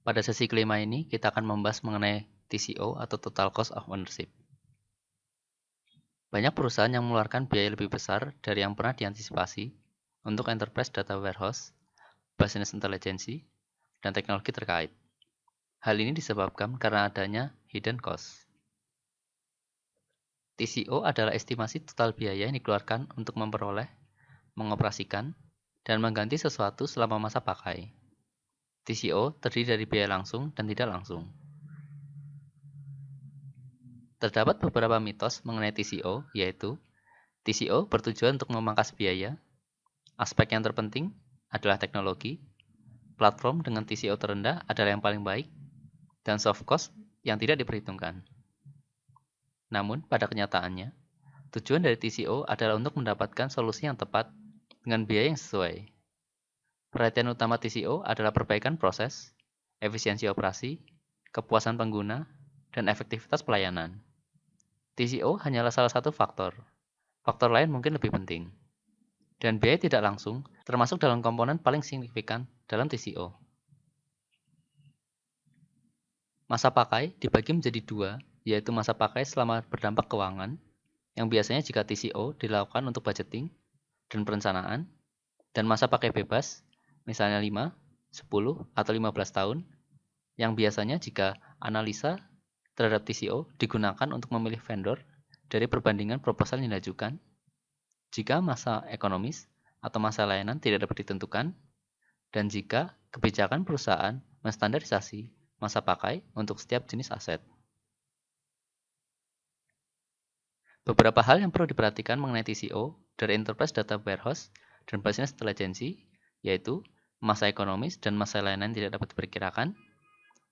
Pada sesi kelima ini, kita akan membahas mengenai TCO atau Total Cost of Ownership. Banyak perusahaan yang mengeluarkan biaya lebih besar dari yang pernah diantisipasi untuk Enterprise Data Warehouse, Business Intelligence, dan teknologi terkait. Hal ini disebabkan karena adanya hidden cost. TCO adalah estimasi total biaya yang dikeluarkan untuk memperoleh, mengoperasikan, dan mengganti sesuatu selama masa pakai. TCO terdiri dari biaya langsung dan tidak langsung. Terdapat beberapa mitos mengenai TCO, yaitu TCO bertujuan untuk memangkas biaya. Aspek yang terpenting adalah teknologi. Platform dengan TCO terendah adalah yang paling baik, dan soft cost yang tidak diperhitungkan. Namun, pada kenyataannya, tujuan dari TCO adalah untuk mendapatkan solusi yang tepat dengan biaya yang sesuai. Perhatian utama TCO adalah perbaikan proses, efisiensi operasi, kepuasan pengguna, dan efektivitas pelayanan. TCO hanyalah salah satu faktor. Faktor lain mungkin lebih penting. Dan biaya tidak langsung termasuk dalam komponen paling signifikan dalam TCO. Masa pakai dibagi menjadi dua, yaitu masa pakai selama berdampak keuangan, yang biasanya jika TCO dilakukan untuk budgeting dan perencanaan, dan masa pakai bebas, misalnya 5, 10, atau 15 tahun, yang biasanya jika analisa terhadap TCO digunakan untuk memilih vendor dari perbandingan proposal yang diajukan, jika masa ekonomis atau masa layanan tidak dapat ditentukan, dan jika kebijakan perusahaan menstandarisasi masa pakai untuk setiap jenis aset. Beberapa hal yang perlu diperhatikan mengenai TCO dari Enterprise Data Warehouse dan Business Intelligence, yaitu masa ekonomis dan masa layanan tidak dapat diperkirakan.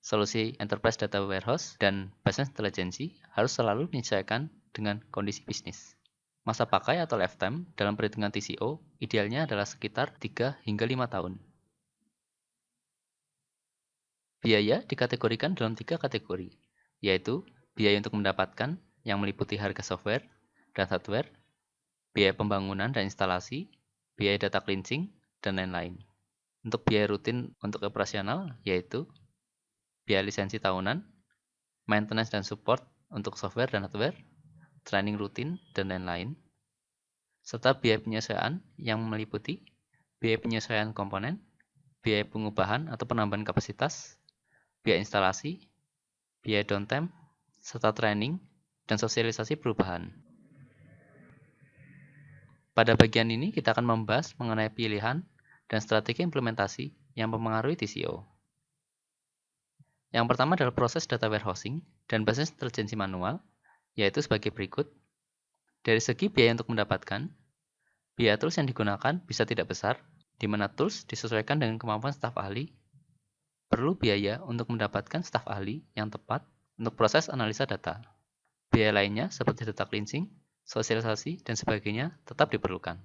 Solusi Enterprise Data Warehouse dan Business Intelligence harus selalu menyesuaikan dengan kondisi bisnis. Masa pakai atau lifetime dalam perhitungan TCO idealnya adalah sekitar 3 hingga 5 tahun. Biaya dikategorikan dalam 3 kategori, yaitu biaya untuk mendapatkan yang meliputi harga software dan hardware, biaya pembangunan dan instalasi, biaya data cleansing, dan lain-lain. Untuk biaya rutin untuk operasional, yaitu biaya lisensi tahunan, maintenance dan support untuk software dan hardware, training rutin, dan lain-lain, serta biaya penyesuaian yang meliputi biaya penyesuaian komponen, biaya pengubahan atau penambahan kapasitas, biaya instalasi, biaya downtime, serta training dan sosialisasi perubahan. Pada bagian ini kita akan membahas mengenai pilihan dan strategi implementasi yang mempengaruhi TCO. Yang pertama adalah proses data warehousing dan business intelligence manual, yaitu sebagai berikut. Dari segi biaya untuk mendapatkan, biaya tools yang digunakan bisa tidak besar, di mana tools disesuaikan dengan kemampuan staf ahli. Perlu biaya untuk mendapatkan staf ahli yang tepat untuk proses analisa data. Biaya lainnya seperti data cleansing, sosialisasi, dan sebagainya tetap diperlukan.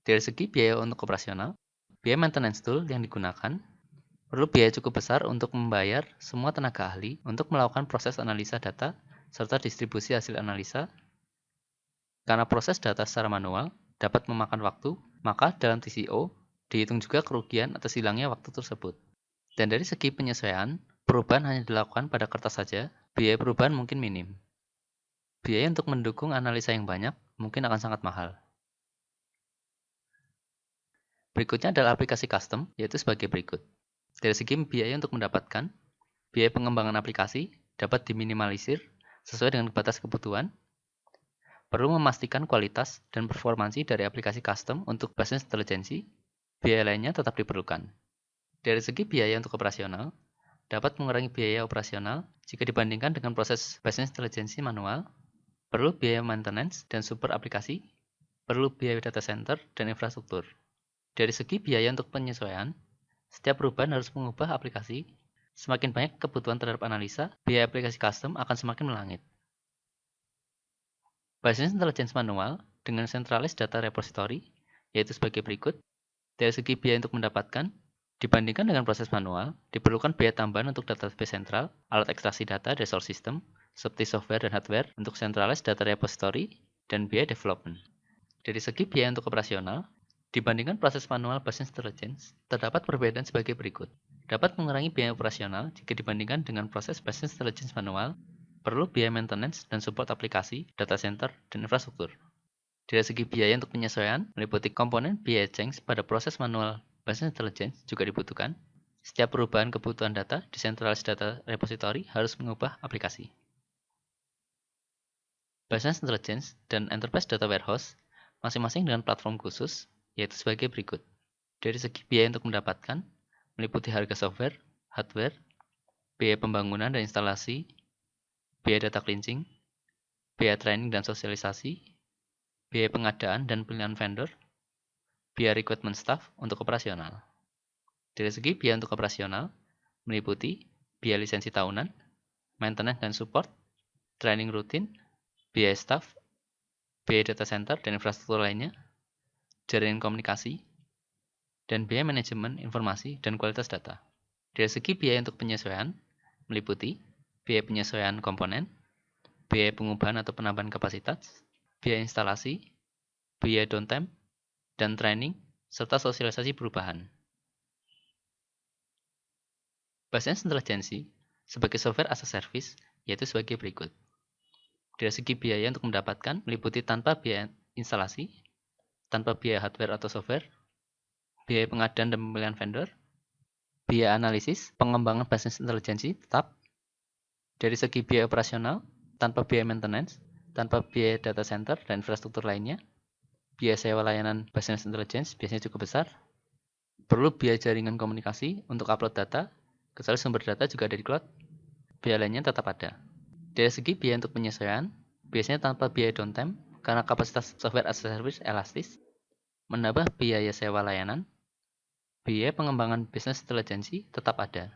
Dari segi biaya untuk operasional, biaya maintenance tool yang digunakan, perlu biaya cukup besar untuk membayar semua tenaga ahli untuk melakukan proses analisa data serta distribusi hasil analisa. Karena proses data secara manual dapat memakan waktu, maka dalam TCO dihitung juga kerugian atas hilangnya waktu tersebut. Dan dari segi penyesuaian, perubahan hanya dilakukan pada kertas saja, biaya perubahan mungkin minim. Biaya untuk mendukung analisa yang banyak mungkin akan sangat mahal. Berikutnya adalah aplikasi custom, yaitu sebagai berikut. Dari segi biaya untuk mendapatkan, biaya pengembangan aplikasi dapat diminimalisir sesuai dengan batas kebutuhan. Perlu memastikan kualitas dan performansi dari aplikasi custom untuk business intelligence, biaya lainnya tetap diperlukan. Dari segi biaya untuk operasional, dapat mengurangi biaya operasional jika dibandingkan dengan proses business intelligence manual, perlu biaya maintenance dan support aplikasi, perlu biaya data center dan infrastruktur. Dari segi biaya untuk penyesuaian, setiap perubahan harus mengubah aplikasi. Semakin banyak kebutuhan terhadap analisa, biaya aplikasi custom akan semakin melangit. Business intelligence manual dengan centralized data repository, yaitu sebagai berikut. Dari segi biaya untuk mendapatkan, dibandingkan dengan proses manual, diperlukan biaya tambahan untuk database sentral, alat ekstraksi data dari source system, seperti software dan hardware untuk centralized data repository, dan biaya development. Dari segi biaya untuk operasional, dibandingkan proses manual business intelligence, terdapat perbedaan sebagai berikut. Dapat mengurangi biaya operasional jika dibandingkan dengan proses business intelligence manual, perlu biaya maintenance dan support aplikasi, data center, dan infrastruktur. Dari segi biaya untuk penyesuaian, meliputi komponen biaya change pada proses manual business intelligence juga dibutuhkan. Setiap perubahan kebutuhan data di centralized data repository harus mengubah aplikasi. Business Intelligence dan Enterprise Data Warehouse masing-masing dengan platform khusus, yaitu sebagai berikut. Dari segi biaya untuk mendapatkan, meliputi harga software, hardware, biaya pembangunan dan instalasi, biaya data cleansing, biaya training dan sosialisasi, biaya pengadaan dan pilihan vendor, biaya recruitment staff untuk operasional. Dari segi biaya untuk operasional, meliputi biaya lisensi tahunan, maintenance dan support, training rutin, biaya staff, biaya data center dan infrastruktur lainnya, jaringan komunikasi, dan biaya manajemen informasi dan kualitas data. Dari segi biaya untuk penyesuaian, meliputi biaya penyesuaian komponen, biaya pengubahan atau penambahan kapasitas, biaya instalasi, biaya downtime, dan training, serta sosialisasi perubahan. Business Intelligence sebagai software as a service yaitu sebagai berikut. Dari segi biaya untuk mendapatkan, meliputi tanpa biaya instalasi, tanpa biaya hardware atau software, biaya pengadaan dan pemilihan vendor, biaya analisis, pengembangan business intelligence tetap. Dari segi biaya operasional, tanpa biaya maintenance, tanpa biaya data center dan infrastruktur lainnya, biaya sewa layanan business intelligence biasanya cukup besar, perlu biaya jaringan komunikasi untuk upload data, kecuali sumber data juga ada di cloud, biaya lainnya tetap ada. Dari segi biaya untuk penyesuaian, biasanya tanpa biaya downtime karena kapasitas software as a service elastis, menambah biaya sewa layanan, biaya pengembangan business intelligence tetap ada.